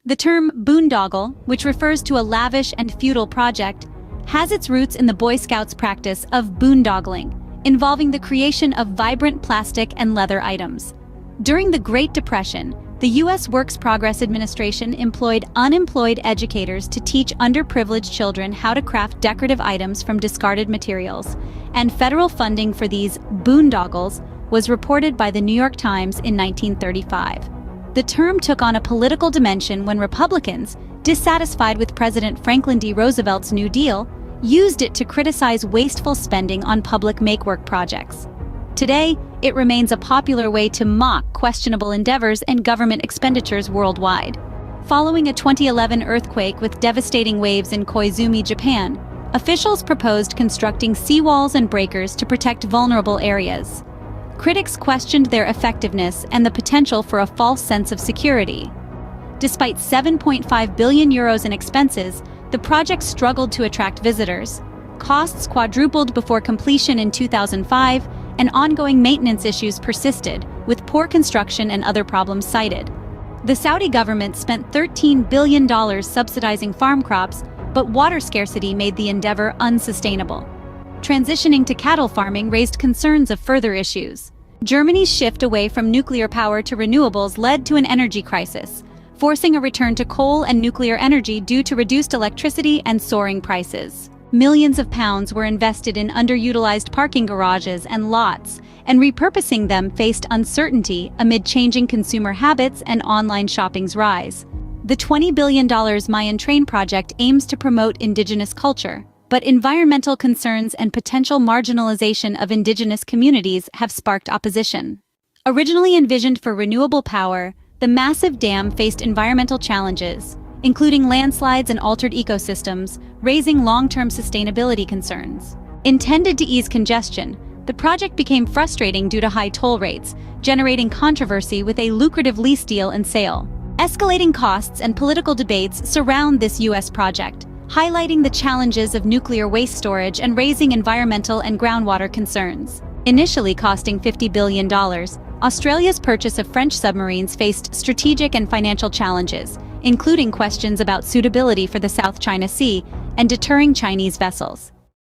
The term boondoggle, which refers to a lavish and futile project, has its roots in the Boy Scouts' practice of boondoggling, involving the creation of vibrant plastic and leather items. During the Great Depression, the U.S. Works Progress Administration employed unemployed educators to teach underprivileged children how to craft decorative items from discarded materials, and federal funding for these boondoggles was reported by the New York Times in 1935. The term took on a political dimension when Republicans, dissatisfied with President Franklin D. Roosevelt's New Deal, used it to criticize wasteful spending on public make-work projects. Today, it remains a popular way to mock questionable endeavors and government expenditures worldwide. Following a 2011 earthquake with devastating waves in Koizumi, Japan, officials proposed constructing seawalls and breakers to protect vulnerable areas. Critics questioned their effectiveness and the potential for a false sense of security. Despite 7.5 billion euros in expenses, the project struggled to attract visitors. Costs quadrupled before completion in 2005, and ongoing maintenance issues persisted, with poor construction and other problems cited. The Saudi government spent $13 billion subsidizing farm crops, but water scarcity made the endeavor unsustainable. Transitioning to cattle farming raised concerns of further issues. Germany's shift away from nuclear power to renewables led to an energy crisis, forcing a return to coal and nuclear energy due to reduced electricity and soaring prices. Millions of pounds were invested in underutilized parking garages and lots, and repurposing them faced uncertainty amid changing consumer habits and online shopping's rise. The $20 billion Mayan train project aims to promote indigenous culture, but environmental concerns and potential marginalization of indigenous communities have sparked opposition. Originally envisioned for renewable power, the massive dam faced environmental challenges, including landslides and altered ecosystems, raising long-term sustainability concerns. Intended to ease congestion, the project became frustrating due to high toll rates, generating controversy with a lucrative lease deal and sale. Escalating costs and political debates surround this U.S. project, highlighting the challenges of nuclear waste storage and raising environmental and groundwater concerns. Initially costing $50 billion, Australia's purchase of French submarines faced strategic and financial challenges, including questions about suitability for the South China Sea and deterring Chinese vessels.